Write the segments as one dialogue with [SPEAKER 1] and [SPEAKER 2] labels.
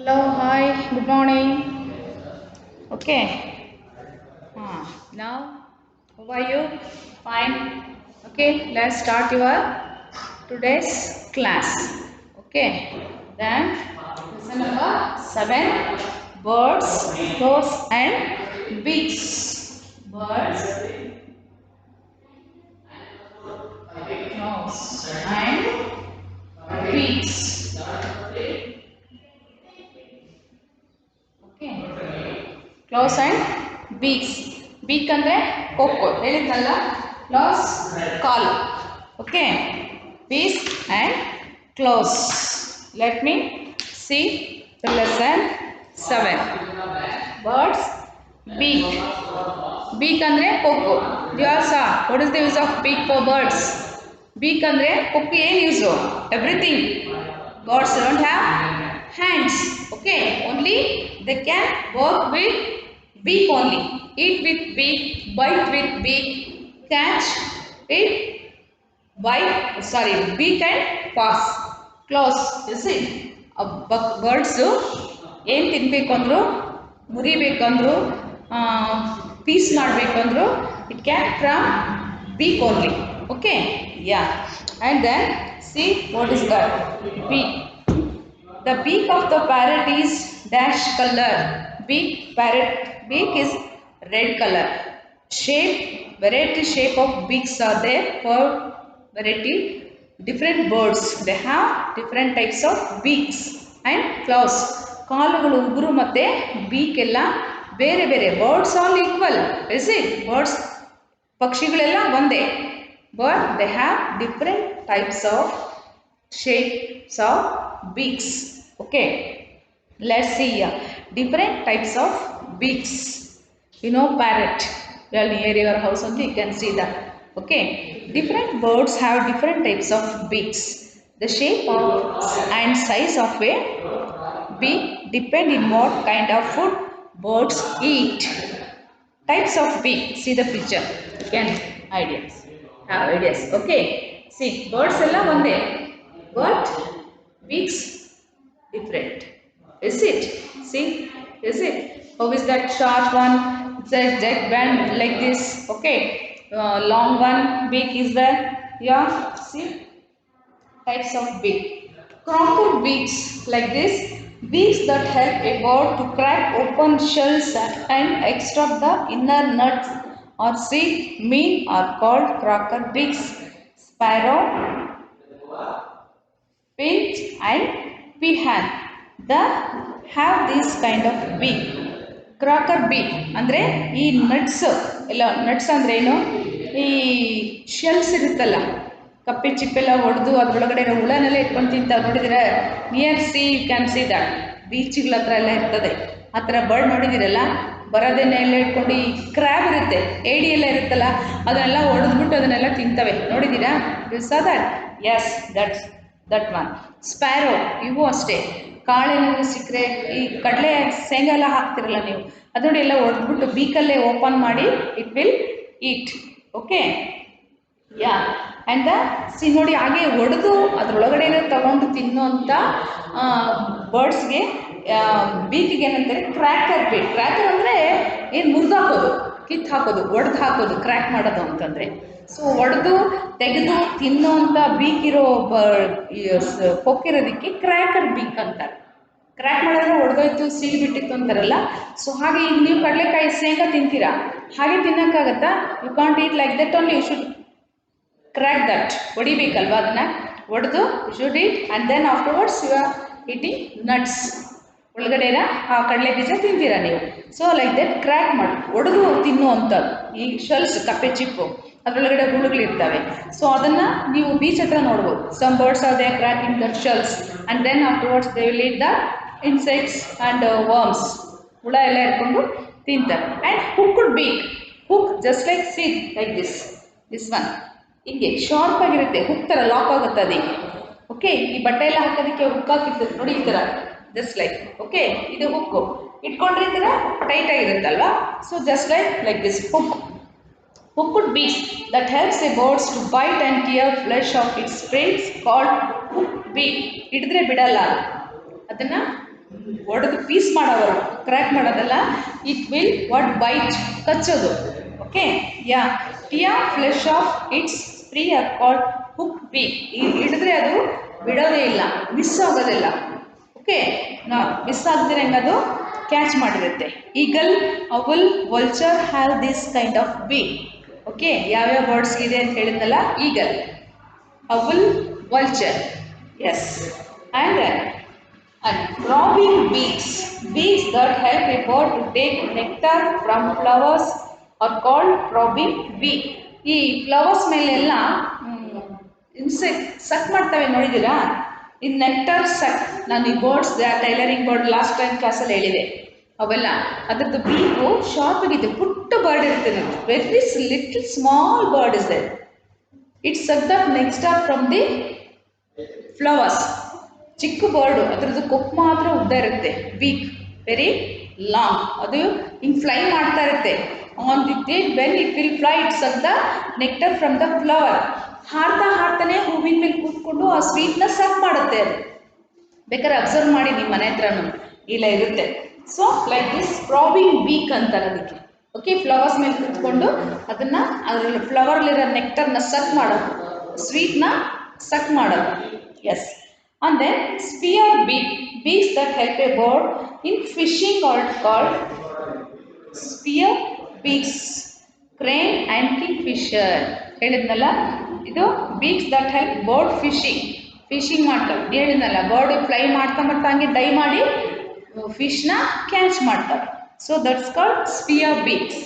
[SPEAKER 1] Hello, hi, good morning. Okay, now how are you? Fine. Okay, let's start your today's class. Okay, then lesson number 7, birds, crows and beaks. Birds, crows and beaks. Okay. Claws and beaks beak ಅಂದರೆ ಕೊಕ್ಕು ಹೇಳಿದ್ನಲ್ಲ claws ಕಾಲು okay beaks and claws let me see the lesson 7 birds beak beak ಅಂದರೆ ಕೊಕ್ಕು ದಿಯಾಸ what is the use of beak for birds beak ಅಂದರೆ ಕೊಕ್ಕು ಏನು use everything birds don't have hands okay only they can work with beak only eat with beak bite with beak catch with bite sorry beak and paws claws you see birds ಏನು ತಿನ್ನಬೇಕು ಅಂದರು ಮುರಿಬೇಕಂದ್ರು piece ಮಾಡಬೇಕಂದ್ರು it can from beak only okay yeah and then see what is that beak the beak of the parrot is dash color beak is red color shape variety shape of beaks are there for variety different birds they have different types of beaks and claws ಕಾಲುಗಳು ಉಗುರು ಮತ್ತು beak ಎಲ್ಲ ಬೇರೆ ಬೇರೆ birds all equal is it birds ಪಕ್ಷಿಗಳೆಲ್ಲ ಒಂದೇ but they have different types of shapes of beaks okay let's see here different types of beaks you know parrot well near your house only you can see that okay different birds have different types of beaks the shape of and size of a beak depend in what kind of food birds eat types of beak see the picture you can have ideas okay see birds ella onde but beaks different is it see is it how is that short one the jet band like this okay long one beak is there yeah see types of beak crooked beaks like this beaks that help a bird to crack open shells and extract the inner nuts or seed mean are called crooked beaks sparrow finch and peahen the have this kind of beak Crocker beak ಅಂದರೆ ಈ nuts ಎಲ್ಲ nuts ಅಂದರೆ ಏನು ಈ shells ಇರುತ್ತಲ್ಲ ಕಪ್ಪೆ ಚಿಪ್ಪೆಲ್ಲ ಹೊಡೆದು ಅದರೊಳಗಡೆ ಹುಳನೆಲ್ಲ ಇಟ್ಕೊಂಡು ತಿಂತಾರೆ ನೋಡಿದರೆ near sea you can see that ಬೀಚ್ಗಳ ಹತ್ರ ಎಲ್ಲ ಇರ್ತದೆ ಆ ಥರ ಬರ್ಡ್ ನೋಡಿದ್ದೀರಲ್ಲ ಬರೋದೇನೆ ಎಲ್ಲ ಇಟ್ಕೊಂಡು ಈ ಕ್ರ್ಯಾಬ್ ಇರುತ್ತೆ ಏಡಿ ಎಲ್ಲ ಇರುತ್ತಲ್ಲ ಅದನ್ನೆಲ್ಲ ಹೊಡೆದ್ಬಿಟ್ಟು ಅದನ್ನೆಲ್ಲ ತಿಂತವೆ ನೋಡಿದ್ದೀರಾ you saw that yes that one sparrow ಇವು ಅಷ್ಟೇ ಕಾಳೇನಾದರೂ ಸಿಕ್ಕರೆ ಈ ಕಡಲೆ ಶೇಂಗಾ ಎಲ್ಲ ಹಾಕ್ತಿರಲ್ಲ ನೀವು ಅದು ನೋಡಿ ಎಲ್ಲ ಹೊಡೆದ್ಬಿಟ್ಟು ಬೀಕಲ್ಲೇ ಓಪನ್ ಮಾಡಿ it will heat okay yeah and C ನೋಡಿ ಹಾಗೆ ಹೊಡೆದು ಅದರೊಳಗಡೆನೇ ತಗೊಂಡು ತಿನ್ನೋಂಥ ಬರ್ಡ್ಸ್ಗೆ ಬೀಕಿಗೆ ಏನಂತಾರೆ ಕ್ರ್ಯಾಕರ್ ಬೀಕ್ ಕ್ರ್ಯಾಕರ್ ಅಂದರೆ ಏನು ಮುರಿದು ಹಾಕೋದು ಕಿತ್ತು ಹಾಕೋದು ಒಡೆದು ಹಾಕೋದು ಕ್ರ್ಯಾಕ್ ಮಾಡೋದು ಅಂತಂದರೆ ಸೊ ಒಡೆದು ತೆಗೆದು ತಿನ್ನೋಂಥ ಬೀಕಿರೋ ಕೊಕ್ಕಿರೋದಕ್ಕೆ ಕ್ರ್ಯಾಕರ್ ಬೀಕ್ ಅಂತಾರೆ ಕ್ರ್ಯಾಕ್ ಮಾಡಿದ್ರೆ ಒಡೆದೋಯ್ತು ಸೀಲ್ ಬಿಟ್ಟಿತ್ತು ಅಂತಾರಲ್ಲ ಸೊ ಹಾಗೆ ಈಗ ನೀವು ಕಡಲೆಕಾಯಿ ಶೇಂಗಾ ತಿಂತೀರಾ ಹಾಗೆ ತಿನ್ನೋಕ್ಕಾಗತ್ತಾ you can't eat like that only you should crack that ಹೊಡಿಬೇಕಲ್ವ ಅದನ್ನು ಹೊಡೆದು you should eat and then afterwards you are eating nuts ಒಳಗಡೆನ ಆ ಕಡಲೆ ಬೀಜ ತಿಂತೀರಾ ನೀವು ಸೊ ಲೈಕ್ ದಟ್ ಕ್ರ್ಯಾಕ್ ಮಾಡಿ ಹೊಡೆದು ತಿನ್ನುವಂಥದ್ದು ಈ ಶೆಲ್ಸ್ ಕಪ್ಪೆ ಚಿಪ್ಪು ಅದರೊಳಗಡೆ ಹುಳುಗಳಿರ್ತವೆ ಸೊ ಅದನ್ನು ನೀವು ಬೀಚ್ ಹತ್ರ ನೋಡ್ಬೋದು some birds are they cracking that shells and then afterwards they will eat the insects and worms ಹುಳ ಎಲ್ಲ ಇಟ್ಕೊಂಡು ತಿಂತಾರೆ and hooked beak hook just like seed like this one ಹಿಂಗೆ ಶಾರ್ಪ್ ಆಗಿರುತ್ತೆ ಹುಕ್ ಥರ ಲಾಕ್ ಆಗುತ್ತೆ ಅದಕ್ಕೆ ಓಕೆ ಈ ಬಟ್ಟೆ ಎಲ್ಲ ಹಾಕೋದಕ್ಕೆ ಹುಕ್ ಹಾಕಿರ್ತದೆ ನೋಡಿ ಈ ಥರ ಜಸ್ಟ್ ಲೈಕ್ ಓಕೆ ಇದು ಹುಕ್ಕು ಇಟ್ಕೊಂಡ್ರೆ ಈ ಥರ ಟೈಟ್ ಆಗಿರುತ್ತಲ್ವಾ so just like this hooked beak that helps a birds to bite and tear flesh of its springs called hook beak ಹಿಡಿದ್ರೆ ಬಿಡಲ್ಲ ಅದನ್ನು ಒಡೆದು ಪೀಸ್ ಮಾಡೋವರು, ಕ್ರ್ಯಾಕ್ ಮಾಡೋದಲ್ಲ. ಇಟ್ ವಿಲ್ ವಾಟ್ ಬೈಟ್, ಕಚ್ಚೋದು. Okay, yeah. Tear flesh of its spree are called hook beak. ಹಿಡಿದ್ರೆ ಅದು ಬಿಡೋದೇ ಇಲ್ಲ, ಮಿಸ್ ಆಗೋದಿಲ್ಲ. ಓಕೆ, ಮಿಸ್ ಆಗ್ದಿರಂಗೆ ಅದು ಕ್ಯಾಚ್ ಮಾಡಿರುತ್ತೆ. Eagle, owl, vulture have this kind of beak. Okay, ಯಾವ್ಯಾವ ಬರ್ಡ್ಸ್ ಇದೆ ಅಂತ ಹೇಳಿದ್ನಲ್ಲ, eagle, owl, vulture, yes, and robbing beaks, beaks that help a bird to take nectar from flowers are called robbing beak. ಈ flowers ಮೇಲೆಲ್ಲ insect ಸಕ್ ಮಾಡ್ತವೆ, ನೋಡಿದ್ದೀರಾ? ಇನ್ nectar ಸಕ್. ನಾನು ಈ birds, tailoring bird last time ಕ್ಲಾಸಲ್ಲಿ ಹೇಳಿದೆ ಅವೆಲ್ಲ. ಅದರದ್ದು ಬೀಕು ಶಾರ್ಪ್ ಆಗಿದೆ, ಪುಟ್ಟ ಬರ್ಡ್ ಇರ್ತದೆ, very little small bird is that. It suck the nectar from the flowers. ಚಿಕ್ಕ ಬರ್ಡು, ಅದರದ್ದು ಕೊಪ್ಪು ಮಾತ್ರ ಉದ್ದ ಇರುತ್ತೆ, ಬೀಕ್ ವೆರಿ ಲಾಂಗ್. ಅದು ಹಿಂಗೆ ಫ್ಲೈ ಮಾಡ್ತಾ ಇರುತ್ತೆ. On the day when it will fly, it suck the nectar from the flower. ಹಾರ್ತಾ ಹಾರ್ತಾನೆ ಹೂವಿನ ಮೇಲೆ ಕೂತ್ಕೊಂಡು ಆ ಸ್ವೀಟ್ನ ಸಕ್ ಮಾಡುತ್ತೆ ಅದು. ಬೇಕಾದ್ರೆ ಅಬ್ಸರ್ವ್ ಮಾಡಿ ನಿಮ್ಮ ಮನೆ ಹತ್ರನೂ ಇಲ್ಲ ಇರುತ್ತೆ. So like this robbing beak ಅಂತಾರೆ ಅದಕ್ಕೆ. ಓಕೆ, ಫ್ಲವರ್ಸ್ ಮೇಲೆ ಕೂತ್ಕೊಂಡು ಅದನ್ನು, ಅದರಲ್ಲಿ ಫ್ಲವರ್ಲಿರೋ ನೆಕ್ಟರ್ನ ಸಕ್ ಮಾಡೋದು, ಸ್ವೀಟ್ನ ಸಕ್ ಮಾಡೋದು. S. And then spear beak, beaks that help a bird in fishing are called spear beaks. Crane and kingfisher ಹೇಳಿದ್ನಲ್ಲ, ಇದು beaks that help bird fishing ಮಾಡ್ತವೆ. ಹೇಳಿದ್ನಲ್ಲ, ಬರ್ಡ್ ಫ್ಲೈ ಮಾಡ್ತಾ ಹಂಗೆ ಡೈ ಮಾಡಿ ಫಿಶ್ನ ಕ್ಯಾಚ್ ಮಾಡ್ತಾರೆ. So that's called spear beaks.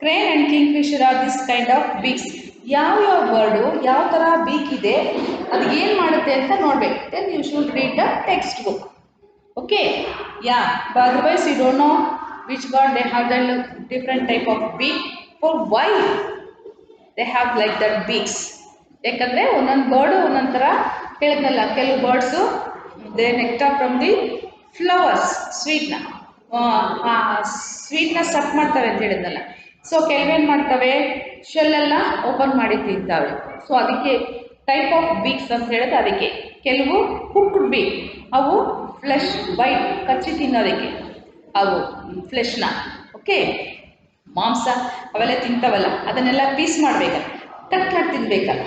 [SPEAKER 1] Crane and kingfisher are this kind of beaks. ಯಾವ್ಯಾವ ಬರ್ಡು ಯಾವ ಥರ ಬೀಕ್ ಇದೆ, ಅದು ಏನು ಮಾಡುತ್ತೆ ಅಂತ ನೋಡಬೇಕು. Then you should read the textbook. Okay, yeah. Otherwise you don't know which bird they have the different type of beak, for why they have like that beaks. ಯಾಕಂದರೆ ಒಂದೊಂದು ಬರ್ಡು ಒಂದೊಂದು ಥರ. ಹೇಳಿದ್ನಲ್ಲ, ಕೆಲವು birds they nectar from the flowers, ಸ್ವೀಟ್ನ suck ಮಾಡ್ತವೆ ಅಂತ ಹೇಳಿದ್ನಲ್ಲ. ಸೊ ಕೆಲವೇನು ಮಾಡ್ತವೆ, ಶೆಲ್ಲೆಲ್ಲ ಓಪನ್ ಮಾಡಿ ತಿಂತವೆ. ಸೊ ಅದಕ್ಕೆ ಟೈಪ್ ಆಫ್ ಬೀಕ್ಸ್ ಅಂತ ಹೇಳಿದ್ರೆ ಅದಕ್ಕೆ. ಕೆಲವು ಹುಕ್ಡ್ ಬೀಕ್, ಅವು ಫ್ಲೆಶ್ ಬೈಟ್, ಕಚ್ಚಿ ತಿನ್ನೋದಕ್ಕೆ ಅವು ಫ್ಲೆಶ್ನ. ಓಕೆ, ಮಾಂಸ ಅವೆಲ್ಲ ತಿಂತವಲ್ಲ, ಅದನ್ನೆಲ್ಲ ಪೀಸ್ ಮಾಡಬೇಕಲ್ಲ, ಕಟ್ ಮಾಡಿ ತಿನ್ಬೇಕಲ್ಲ,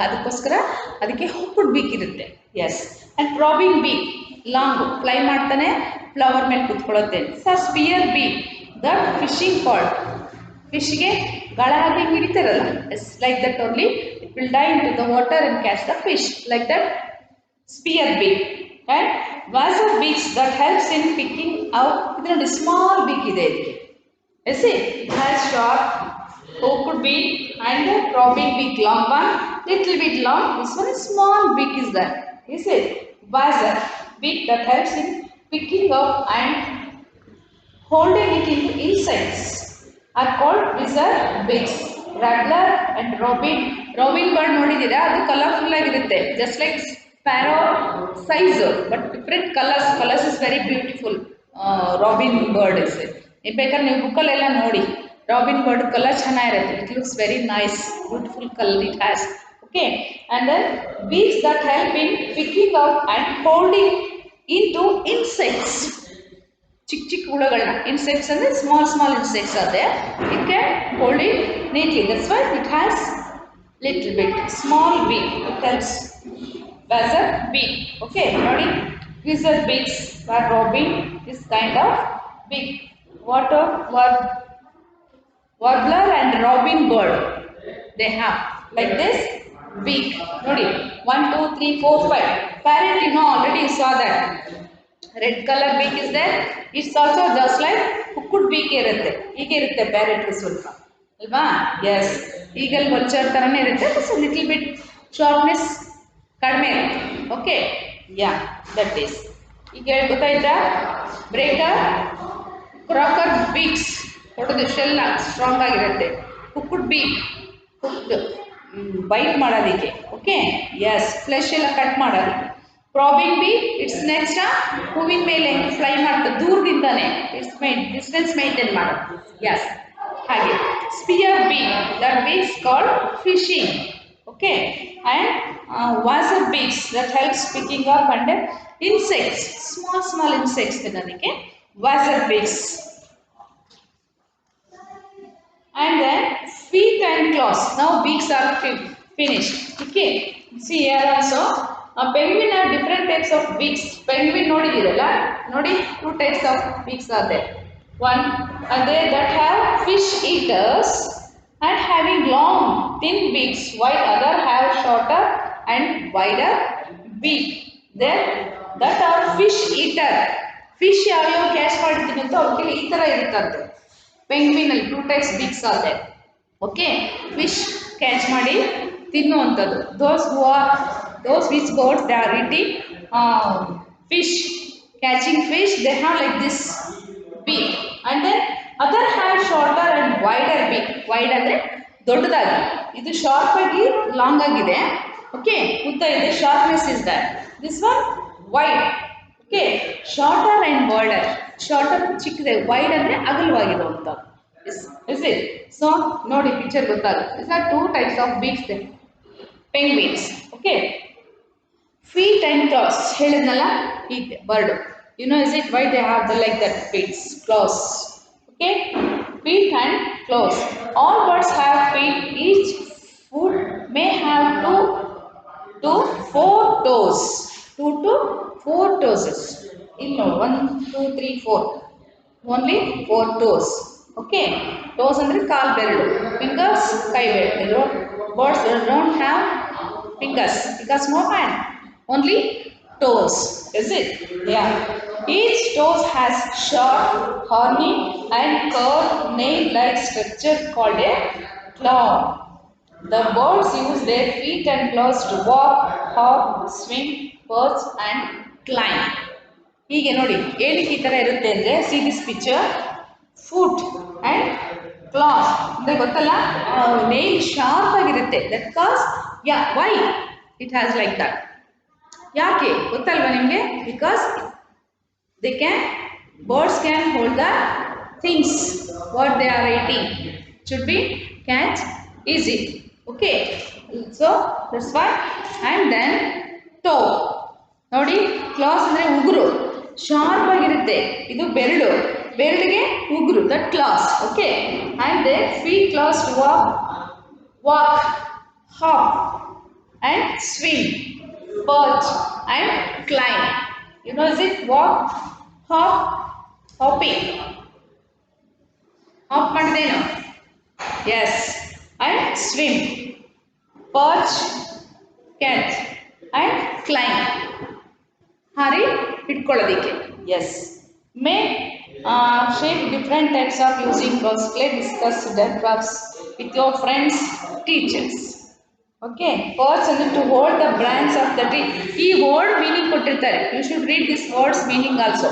[SPEAKER 1] ಅದಕ್ಕೋಸ್ಕರ ಅದಕ್ಕೆ ಹುಕ್ಡ್ ಬೀಕ್ ಇರುತ್ತೆ. Yes. And probing beak, long fly ಮಾಡ್ತಾನೆ ಫ್ಲವರ್ ಮೇಲೆ ಕೂತ್ಕೊಳ್ಳುತ್ತೆ. Sir spear beak that fishing pod, ಫಿಶ್ಗೆ ಗಾಳ ಹಾಕಿ ಹಿಡಿತಾರಲ್ಲ, yes, like that only it will dive in to the water and catch the fish, like that spear beak. And washer beaks that helps in picking out. ಇದು ನೋಡಿ, small beak ಇದೆ ಇದಕ್ಕೆ. Yes, it has sharp hooked beak and robbing beak, long one, little bit long. This one is small beak is there. Is it? Visor beak that helps in picking up and holding it into insects are called visor beaks. Rattler and robin bird ನೋಡಿದ್ದೀರಾ? ಅದು colourful ಆಗಿರುತ್ತೆ, just like sparrow size, but different colours is very beautiful. Robin bird is ಬೇಕಾದ್ರೆ ನೀವು ಬುಕ್ಕಲ್ಲೆಲ್ಲ ನೋಡಿ. Robin bird colour ಚೆನ್ನಾಗಿರುತ್ತೆ. It looks very nice, beautiful colour it has. Okay, and then beaks that help in picking out and holding in to insects. ಚಿಕ್ಕ ಹುಳುಗಳನ್ನ, insects ಅಂದರೆ small insects ಅದೇ. It can hold it neatly, that's why it has little bit small beak. It helps visor beak. Okay, ನೋಡಿ, visor beaks are robbing this kind of beak. Warbler and robin bird, they have like this beak. Nodi, 1 2 3 4 5. Parrot, you know, already you saw that red color beak is there. It's also just like hooked beak irutte. Hige irutte parrot ಸ್ವಲ್ಪ ಅಲ್ವಾ? Yes, eagle vulture ತರನೇ ಇರುತ್ತೆ, so little bit sharpness ಕಡಿಮೆ ಇರುತ್ತೆ. Okay, yeah, that is. ಈಗ ಗೊತ್ತಾಯ್ತಾ? Breaker, cracker beaks, ಹೊಡೆದು shell strong ಆಗಿರುತ್ತೆ. ಹುಕ್ಡ್ ಬೀಕ್, ಹುಕ್ಡ್ ಬೈಟ್ ಮಾಡೋದಕ್ಕೆ. ಓಕೆ, ಎಸ್, ಫ್ಲೆಶ್ ಎಲ್ಲ ಕಟ್ ಮಾಡೋದಕ್ಕೆ. ರಾಬಿಂಗ್ ಬೀಕ್, ಇಟ್ಸ್ ನೆಕ್ಸ್ಟ್ ಹೂವಿನ ಮೇಲೆ ಫ್ಲೈ ಮಾಡ್ತದೆ ದೂರದಿಂದಾನೆ, ಇಟ್ಸ್ ಡಿಸ್ಟೆನ್ಸ್ ಮೇಂಟೈನ್ ಮಾಡೋದು. ಎಸ್, ಹಾಗೆ spear beak, that beaks called fishing. Okay, and wasser beaks that helps picking up and insects, small insects ತಿನ್ನೋದಕ್ಕೆ washer beaks. And then feet and claws. Now beaks are finished. Okay. See here also. Penguin have different types of beaks. Penguin ನೋಡಿದಿರಲ್ಲ ನೋಡಿ two types of beaks are there. One are there that have fish eaters and having long thin beaks, while other have shorter and wider beak. There that are fish eater. Fish ಯಾವ್ಯಾವ catch ಮಾಡ್ತೀನಿ ಅಂತ ಅವ್ರಿಗೆ ಈ ತರ ಇರುತ್ತಂತೆ. Penguin ಅಲ್ಲಿ two types beaks are there. Okay, fish catch ಮಾಡಿ ತಿನ್ನುವಂಥದ್ದು. Those which birds they are eating fish, catching fish, they have like this beak, and then other have shorter and wider beak. Wide ಅಂದ್ರೆ ದೊಡ್ಡದಾಗಿ, ಇದು sharp ಆಗಿ long ಆಗಿದೆ. Okay, ಉದ್ದ ಇದೆ, ಶಾರ್ಪ್ನೆಸ್ is that. This one wide. Okay, shorter and wider. Shorter ಚಿಕ್ಕದೆ, wide ಅಂದರೆ ಅಗಲವಾಗಿರುವಂಥದ್ದು. Is it? So ನೋಡಿ ಪಿಕ್ಚರ್ ಗೊತ್ತಾಗುತ್ತೆ. These are two types of beaks there. Penguins. Okay. Feet and claws. ಹೇಳಿದ್ನಲ್ಲ ಈ bird. You know, is it why they have the like that feet, claws? Okay. Feet and claws. All birds have feet. Each foot may have two to four toes. 2 to 4 toes. No, 1, 2, 3, 4. Only 4 toes. Okay, toes ಅಂದ್ರೆ ಕಾಲ್ ಬೆರಳು, fingers ಕೈ ಬೆರಳು. Birds don't have fingers because no hand, only toes. Is it? Yeah. Each toes has sharp, horny and curved nail-like structure called a claw. The birds use their feet and claws to walk, hop, swim, perch and climb. ಹೀಗೆ ನೋಡಿ ಏನಕ್ಕೆ ಈ ಥರ ಇರುತ್ತೆ ಅಂದರೆ, see this picture, foot and claws ಅಂದರೆ ಗೊತ್ತಲ್ಲ, nail sharp ಆಗಿರುತ್ತೆ. That cause why it has like that. ಯಾಕೆ ಗೊತ್ತಲ್ವಾ ನಿಮಗೆ? Because they can, birds can hold the things what they are eating, should be catch easy. Okay, so that's why. And then toe ನೋಡಿ, claws ಅಂದರೆ ಉಗುರು, sharp ಆಗಿರುತ್ತೆ. ಇದು ಬೆರಳು, ಬೆರಳಿಗೆ ಉಗುರು, that claws. Okay, and they feet claws to walk, hop and swim, perch and climb. You know is it? Walk, hop, hopping, hop ಮಾಡಿದೇನು? Yes. And swim, perch, catch and climb, ಹಾರಿ ಹಿಡ್ಕೊಳ್ಳೋದಿಕ್ಕೆ. Yes. May shape different types of using claws. Discuss that verbs with your friends, teachers. Okay, perch and to hold the branch of the tree. ಈ word meaning ಕೊಟ್ಟಿರ್ತಾರೆ. You should read this words meaning also.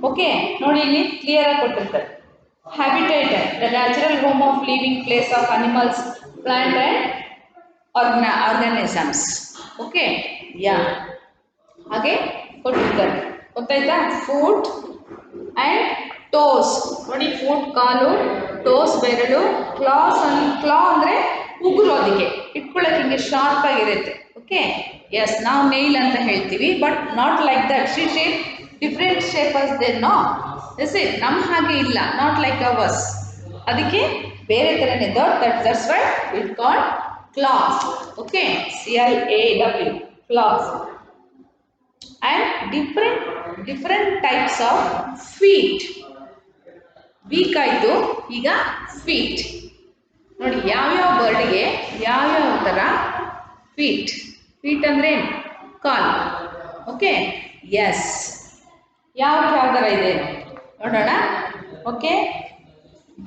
[SPEAKER 1] Okay, ನೋಡಿ ಇಲ್ಲಿ clear ಆಗಿ ಕೊಟ್ಟಿರ್ತಾರೆ. Habitat, the natural home of living place of animals, plant and organisms. Okay, yeah. ಹಾಗೆ ಕೊಟ್ಟಿರ್ತಾರೆ. ಗೊತ್ತಾಯ್ತಾ? Foot and toes ನೋಡಿ, ಫುಟ್ ಕಾಲು, ಟೋಸ್ ಬೆರಳು, ಕ್ಲಾಸ್ ಕ್ಲಾ ಅಂದರೆ ಉಗುರು, ಅದಕ್ಕೆ ಇಟ್ಕೊಳ್ಳೋಕೆ ಹಿಂಗೆ ಶಾರ್ಪ್ ಆಗಿರುತ್ತೆ. ಓಕೆ, ಎಸ್, ನಾವು ನೈಲ್ ಅಂತ ಹೇಳ್ತೀವಿ, but not like that. Shape different shape as they know. Is it? ನಮ್ಮ ಹಾಗೆ ಇಲ್ಲ, ನಾಟ್ ಲೈಕ್ ಅವರ್ಸ್, ಅದಕ್ಕೆ ಬೇರೆ ಥರನೇ. That's why it called claws. Okay, CLAW, claws. And different types of feet. Beak ಆಯಿತು, ಈಗ ಫೀಟ್ ನೋಡಿ. ಯಾವ್ಯಾವ ಬರ್ಡ್ಗೆ ಯಾವ್ಯಾವ ಥರ ಫೀಟ್. ಫೀಟ್ ಅಂದರೆ ಕಾಲು. Okay, S. ಯಾವ ಥರ ಇದೆ ನೋಡೋಣ. Okay,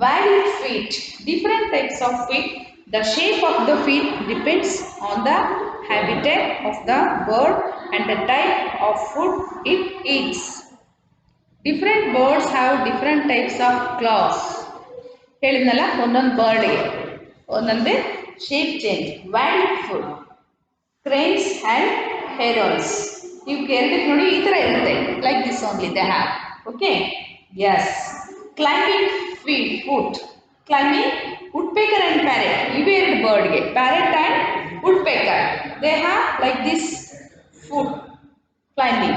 [SPEAKER 1] valid feet. Different types of feet. The shape of the feet depends on the habitat of the bird and the type of food it eats. Different birds have different types of claws. ಹೇಳಿದ್ನಲ್ಲ, ಒಂದೊಂದು ಬರ್ಡ್ಗೆ ಒಂದೊಂದೇ shape change. ವ್ಯಾಲಿಡ್ foot, cranes and herons. ಇವಕ್ಕೆ ಎರಡಕ್ಕೆ ನೋಡಿ ಈ ಥರ ಇರುತ್ತೆ, like this only they have. Okay, yes. Climbing foot. Climbing, woodpecker and parrot. ಇವೆ ಎರಡು ಬರ್ಡ್ಗೆ, parrot and woodpecker. They have like this foot climbing.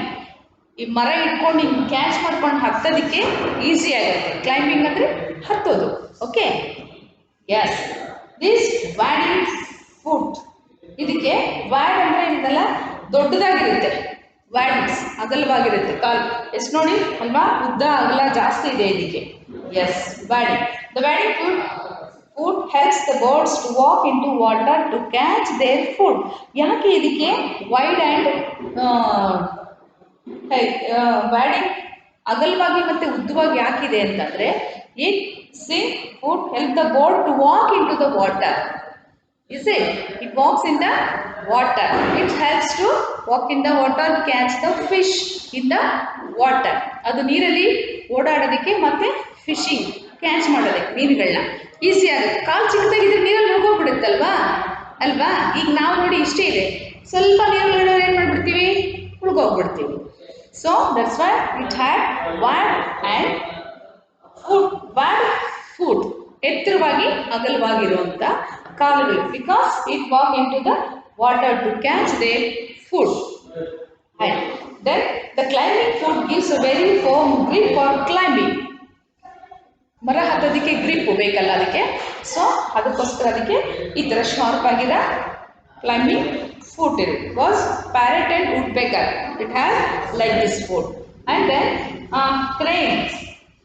[SPEAKER 1] ಈ ಮರ ಇಟ್ಕೊಂಡು ಹಿಂಗೆ ಕ್ಯಾಚ್ ಮಾಡ್ಕೊಂಡು ಹತ್ತೋದಕ್ಕೆ ಈಸಿ ಆಗುತ್ತೆ. ಕ್ಲೈಂಬಿಂಗ್ ಅಂದರೆ ಹತ್ತೋದು. Okay, yes, this wading foot. ಇದಕ್ಕೆ ವ್ಯಾಡ್ ಅಂದರೆ ಏನದಲ್ಲ, ದೊಡ್ಡದಾಗಿರುತ್ತೆ. ವ್ಯಾಡಿಂಗ್ಸ್ ಅಗಲವಾಗಿರುತ್ತೆ ಕಾಲು. ಎಷ್ಟು ನೋಡಿ ಅಲ್ವಾ, ಉದ್ದ ಅಗಲ ಜಾಸ್ತಿ ಇದೆ ಇದಕ್ಕೆ. Yes, wading. The wading foot helps the birds to walk in to water to catch their food. ಯಾಕೆ ಇದಕ್ಕೆ ವೈಡ್ ಆ್ಯಂಡ್ ವ್ಯಾಡಿಂಗ್ ಅಗಲವಾಗಿ ಮತ್ತು ಉದ್ದವಾಗಿ ಯಾಕಿದೆ ಅಂತಂದರೆ, it sink food help the boat to walk in to the water. Is it? It walks in the water. It helps to walk in the water, catch the fish in the water. ಅದು ನೀರಲ್ಲಿ ಓಡಾಡೋದಕ್ಕೆ ಮತ್ತು fishing catch ಮಾಡೋದಕ್ಕೆ ಮೀನುಗಳನ್ನ easy ಆಗುತ್ತೆ. ಕಾಲು ಚಿಕ್ಕದಾಗಿದ್ರೆ ನೀರಲ್ಲಿ ಮುಳುಗೋಗ್ಬಿಡುತ್ತಲ್ವಾ ಅಲ್ವಾ. ಈಗ ನಾವು ನೋಡಿ ಇಷ್ಟೇ ಇದೆ, ಸ್ವಲ್ಪ ನೀರುಗಳನ್ನ ಏನು ಮಾಡಿಬಿಡ್ತೀವಿ, ಮುಳುಗೋಗ್ಬಿಡ್ತೀವಿ. So that's why it had wade and foot. Wade foot ಎತ್ತರವಾಗಿ ಅಗಲವಾಗಿರುವಂಥ ಕಾಲುಗಳು, because it walk in to the water to catch their food. And then the climbing foot gives a very firm grip for climbing. ಮರ ಹತ್ತೋದಕ್ಕೆ grip ಬೇಕಲ್ಲ ಅದಕ್ಕೆ. So ಅದಕ್ಕೋಸ್ಕರ ಅದಕ್ಕೆ ಈ ಥರ ಶಾರ್ಪ್ ಆಗಿರೋ ಕ್ಲೈಂಬಿಂಗ್ ಫುಟ್ ಇದೆ. Was parrot and woodpecker, it has like this foot. And then crane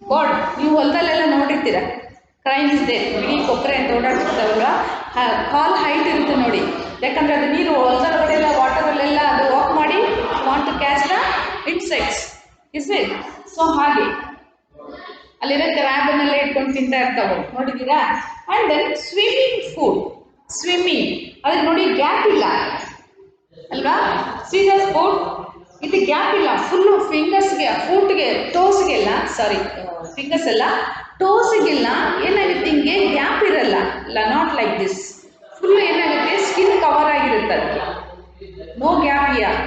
[SPEAKER 1] bird, ನೀವು ಹೊಲದಲ್ಲೆಲ್ಲ ನೋಡಿರ್ತೀರ. ಕ್ರೈನ್ ಇದೆ, ಇಡೀ ಕೊಕ್ಕರೆ ಅಂತ ಓಡಾಡ್ತಿರ್ತಾವಲ್ವ, ಕಾಲ್ ಹೈಟ್ ಇರುತ್ತೆ ನೋಡಿ. ಯಾಕಂದರೆ ಅದು ನೀರು ಹೊಲದೊಳಗಡೆಲ್ಲ ವಾಟರಲ್ಲೆಲ್ಲ ಅದು ವಾಕ್ ಮಾಡಿ want to catch the insects. Is it? So ಹಾಗೆ ಅಲ್ಲಿರೋ ಕ್ರ್ಯಾಬನ್ನೆಲ್ಲ ಇಟ್ಕೊಂಡು ತಿಂತಾ ಇರ್ತಾವೆ, ನೋಡಿದ್ದೀರಾ? And then swimming food. Swimming ಅದಕ್ಕೆ ನೋಡಿ ಗ್ಯಾಪ್ ಇಲ್ಲ ಅಲ್ವಾ. ಸೀಸಸ್ ಫುಡ್ ಇದು ಗ್ಯಾಪ್ ಇಲ್ಲ, ಫುಲ್ಲು ಫಿಂಗರ್ಸ್ಗೆ, ಫೂಟ್ಗೆ, ಟೋಸ್ಗೆಲ್ಲ, ಸಾರಿ ಫಿಂಗರ್ಸ್ ಎಲ್ಲ, ಟೋಸಿಗೆಲ್ಲ ಏನಾಗುತ್ತೆ, ಹಿಂಗೆ ಗ್ಯಾಪ್ ಇರಲ್ಲ. Not like this. ಫುಲ್ ಏನಾಗುತ್ತೆ, ಸ್ಕಿನ್ ಕವರ್ ಆಗಿರುತ್ತೆ ಅದಕ್ಕೆ. No gap here,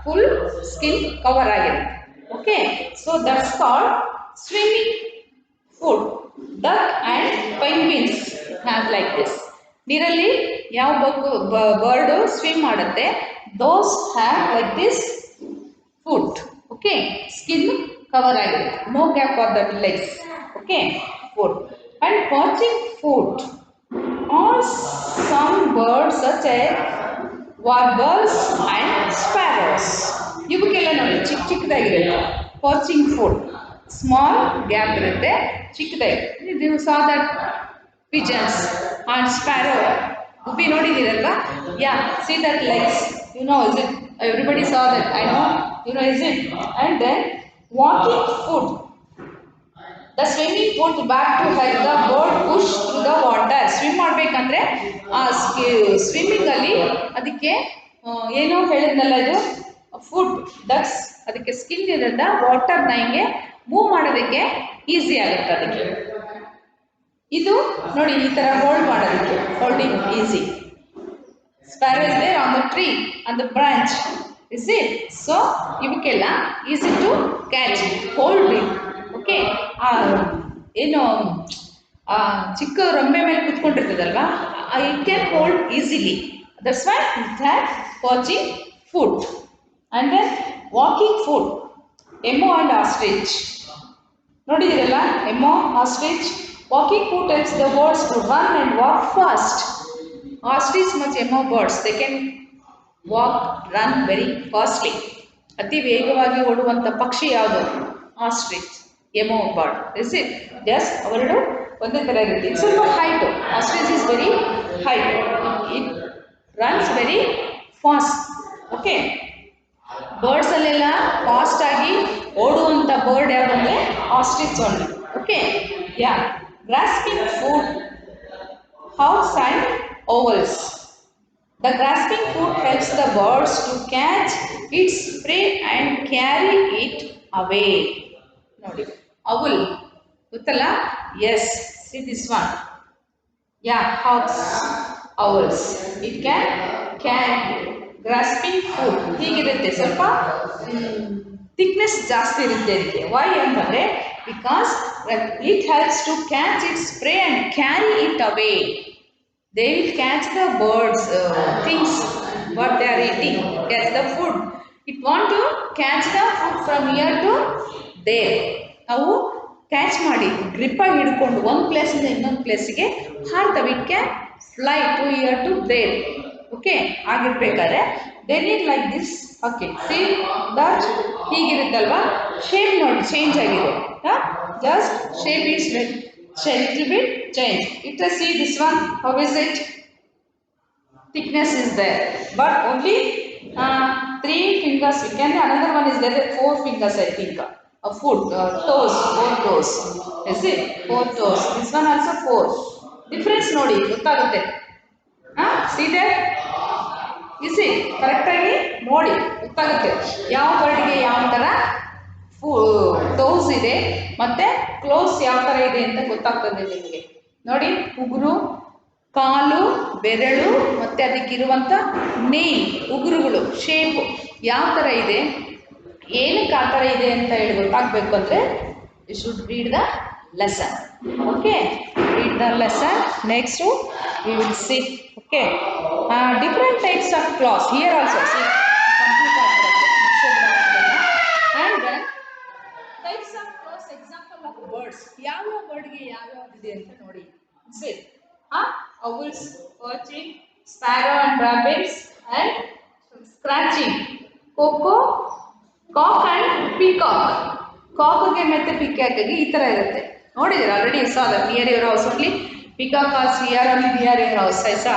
[SPEAKER 1] full skin cover ಆಗಿರುತ್ತೆ. Okay, so that's called swimming food. Duck and penguins have like this. ನೀರಲ್ಲಿ ಯಾವ ಬರ್ಡು ಸ್ವಿಮ್ ಮಾಡುತ್ತೆ, those have like this foot. Okay, skin cover ಆಗಿರುತ್ತೆ, no gap for that legs. Okay, food. And watching food. All some birds such as warblers and sparrows. ಇವಕ್ಕೆಲ್ಲ ನೋಡಿ ಚಿಕ್ಕ ಚಿಕ್ಕದಾಗಿರುತ್ತೆ. Watching food small gap ಇರುತ್ತೆ, ಚಿಕ್ಕದಾಗಿ. ನೀವು saw that pigeons and sparrow, ಗುಬ್ಬಿ ನೋಡಿದ್ದೀರಲ್ವಾ? Yeah, see that legs, you know, is it? Everybody saw that, I know, you know, is it? And then walking food. The swimming foot back to help the boat push through the water. Swim ಮಾಡಬೇಕಂದ್ರೆ ಆ ಸ್ವಿಮ್ಮಿಂಗಲ್ಲಿ ಅದಕ್ಕೆ ಏನೋ ಹೇಳಿದ್ನಲ್ಲ, ಇದು food ducks, ಅದಕ್ಕೆ skin ಇರೋದ್ರಿಂದ ವಾಟರ್ನ ಹಿಂಗೆ move ಮಾಡೋದಕ್ಕೆ ಈಸಿ ಆಗುತ್ತೆ ಅದಕ್ಕೆ. ಇದು ನೋಡಿ ಈ ಥರ ಹೋಲ್ಡ್ ಮಾಡೋದಕ್ಕೆ, holding easy. Sparrow is there on the tree, on the branch. Is it? So ಇವಕ್ಕೆಲ್ಲ easy to catch, holding. Okay, ಏನು ಚಿಕ್ಕ ರಂಬೆ ಮೇಲೆ ಕೂತ್ಕೊಂಡಿರ್ತದಲ್ವಾ, it can hold easily. That's why it has watching food. And then walking food. Emu and ostrich ನೋಡಿದಿರಲ್ಲ, emu, ostrich. Walking food helps the birds to run and walk fast. Ostrich ಮತ್ತು emu birds, they can walk, run very fastly. ಅತಿ ವೇಗವಾಗಿ ಓಡುವಂಥ ಪಕ್ಷಿ ಯಾವುದು? Ostrich, emu bird. Is it? Just ಅವೆರಡು ಒಂದೇ ಥರ ಇರುತ್ತೆ. ಇದು ಸ್ವಲ್ಪ height. Ostrich is very height, it runs very fast. Okay, ಬರ್ಡ್ಸಲ್ಲೆಲ್ಲ ಫಾಸ್ಟಾಗಿ ಓಡುವಂಥ ಬರ್ಡ್ ಯಾವುದು ಅಂದರೆ ostrich only. Okay, yeah. Grasping food, hawks and owls. The grasping foot helps the birds to catch its prey and carry it away. ನೋಡಿ, owl ಗೊತ್ತಲ್ಲ? Yes, see this one. Yeah, hawks, owls. It can grasping foot. ಹೀಗಿರುತ್ತೆ, ಸ್ವಲ್ಪ thickness ಜಾಸ್ತಿ ಇರುತ್ತೆ ಇದಕ್ಕೆ. Why ಅಂತಂದರೆ because it helps to catch its prey and carry it away. They will catch the birds, things what they are eating, catch the food it want to catch the food from here to there. ನಾವು catch ಮಾಡಿ ಗ್ರಿಪ್ಪಾಗಿ ಹಿಡ್ಕೊಂಡು ಒಂದು ಪ್ಲೇಸಿಂದ ಇನ್ನೊಂದು ಪ್ಲೇಸಿಗೆ ಹಾರ್ತವೆ. It can fly to here to there. Okay, ಆಗಿರ್ಬೇಕಾದ್ರೆ they need like this. Okay, see that ಹೀಗಿರುತ್ತಲ್ವಾ, ಶೇಪ್ ನೋಡಿ ಚೇಂಜ್ ಆಗಿದೆ. Just shape is little bit change. It has see this one, how is it? Thickness is there, but only 3 fingers we can. Another one is there, 4 fingers I think. A foot, toes, 4 toes. Is it 4 toes? This one also 4. Difference nodi gottagutte. See there? Is it correct ಆಗಿ ನೋಡಿ ಗೊತ್ತಾಗುತ್ತೆ ಯಾವ ಬರ್ಡ್ಗೆ ಯಾವ ಥರ toes ಇದೆ ಮತ್ತೆ close ಯಾವ ಥರ ಇದೆ ಅಂತ ಗೊತ್ತಾಗ್ತದೆ ನಿಮಗೆ. ನೋಡಿ, ಉಗುರು, ಕಾಲು, ಬೆರಳು ಮತ್ತೆ ಅದಕ್ಕಿರುವಂಥ ನೇಲ್, ಉಗುರುಗಳು ಶೇಪು ಯಾವ ಥರ ಇದೆ, ಏನಕ್ಕೆ ಆ ಥರ ಇದೆ ಅಂತ ಹೇಳಿ ಗೊತ್ತಾಗಬೇಕು ಅಂದರೆ you should read the lesson. Okay, read the lesson. Next we will see. Okay, different types of claws here also. See, complete and then types of claws, example of birds. ಯಾವ ಬರ್ಡ್ಗೆ ಯಾವ ಇದೆ ಅಂತ ನೋಡಿ. See, owls, perching, sparrow and rabbits, and scratching, coco, cock and peacock. ಕಾಕ್ಗೆ ಮತ್ತೆ ಪಿಕಾಕ್ಗೆ ಈ ಥರ ಇರುತ್ತೆ. ನೋಡಿದ್ದೀರಾ already? saw that near your house only. Peacock was here only near your house. I saw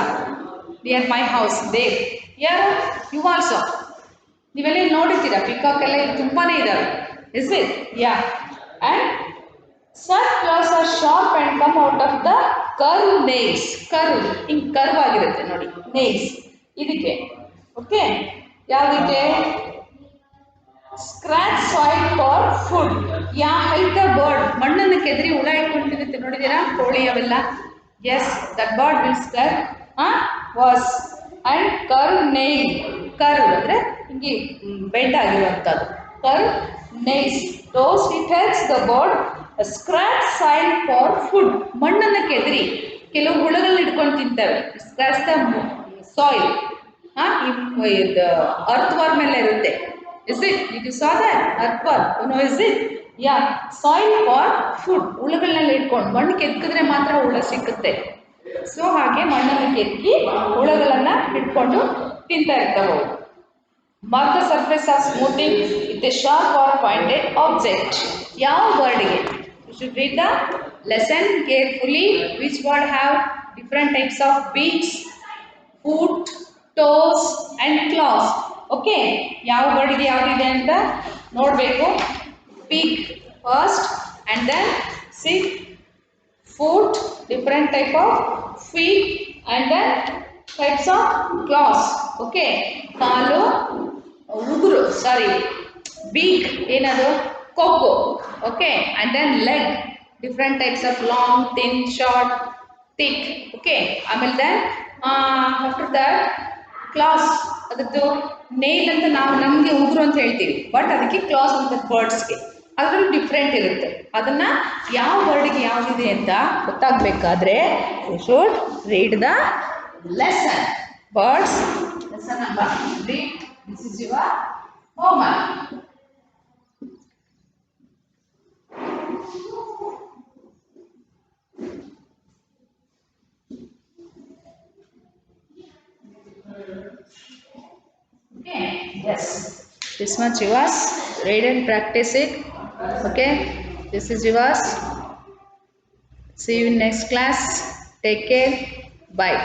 [SPEAKER 1] near my house there. Here you also ನೀವೆಲ್ಲ ನೋಡಿರ್ತೀರಾ, peacock ಎಲ್ಲ ಇಲ್ಲಿ ತುಂಬಾನೇ ಇದಾವೆ. Is it? Yeah. And such claws are sharp and come out of the curved nails. Curve, ಹಿಂಗೆ curve ಆಗಿರುತ್ತೆ ನೋಡಿ nails ಇದಕ್ಕೆ. ಓಕೆ, ಯಾವುದಕ್ಕೆ? Scratch soil for food. Help the bird. ಮಣ್ಣನ್ನು ಕೆದರಿ ಹುಳ ಇಟ್ಕೊಂಡಿರುತ್ತೆ ನೋಡಿದ್ದೀರಾ, ಕೋಳಿ ಅವೆಲ್ಲ. Yes, that bird will scratch was and curve nail. Curve ಅಂದರೆ ಹಿಂಗೆ ಬೆಂಡ್ ಆಗಿರುವಂಥದ್ದು. Curve nails those it helps the bird scratch soil for food. ಮಣ್ಣನ್ನು ಕೆದರಿ ಕೆಲವು ಹುಳಗಳನ್ನ ಇಟ್ಕೊಂಡು ತಿಂತವೆ. Scratch the soil. ಇದು ಅರ್ತ್ ವರ್ಮ್ ಎಲ್ಲ ಇರುತ್ತೆ. Is it? Did you saw that? Earthworm. You know, is it? Yeah. Soil for food. ಹುಳುಗಳನ್ನೆಲ್ಲ ಇಟ್ಕೊಂಡು ಮಣ್ಣು ಕೆದಕಿದ್ರೆ ಮಾತ್ರ ಹುಳ ಸಿಕ್ಕುತ್ತೆ. ಸೊ ಹಾಗೆ ಮಣ್ಣನ್ನು ಕೆದಕಿ ಹುಳುಗಳನ್ನ ಇಟ್ಕೊಂಡು ತಿಂತಾ ಇರ್ತವೆ. Mark the surface of smoothing with a sharp or pointed object. ಯಾವ ಬರ್ಡ್ಗೆ? You should read the lesson carefully. Which bird have different types of beaks, foot, toes and claws. Okay, ಯಾವ ಬರ್ಡ್ಗೆ ಯಾವುದಿದೆ ಅಂತ ನೋಡಬೇಕು. Beak first and then see foot, different type of feet and then types of claws. Okay, ಕಾಲು, ಉಗುರು, sorry beak ಏನದು? ಕೊಕ್ಕು. Okay, and then leg, different types of long, thin, short, thick. Okay, ಆಮೇಲೆ ದೆನ್ ಆಫ್ಟರ್ ದಟ್ ಕ್ಲಾಸ್, ಅದರದ್ದು nail ಅಂತ ನಾವು ನಮಗೆ ಉಗುರು ಅಂತ ಹೇಳ್ತೀವಿ, ಬಟ್ ಅದಕ್ಕೆ ಕ್ಲಾಸ್ ಅಂತ ಬರ್ಡ್ಸ್ಗೆ ಅದರಲ್ಲಿ ಡಿಫ್ರೆಂಟ್ ಇರುತ್ತೆ. ಅದನ್ನು ಯಾವ ಬರ್ಡ್ಗೆ ಯಾವುದಿದೆ ಅಂತ ಗೊತ್ತಾಗಬೇಕಾದ್ರೆ you should read the lesson. Birds lesson number 3. This is your homework. Okay, yes, this much yours. Read and practice it. Okay, this is yours. See you in next class. Take care. Bye.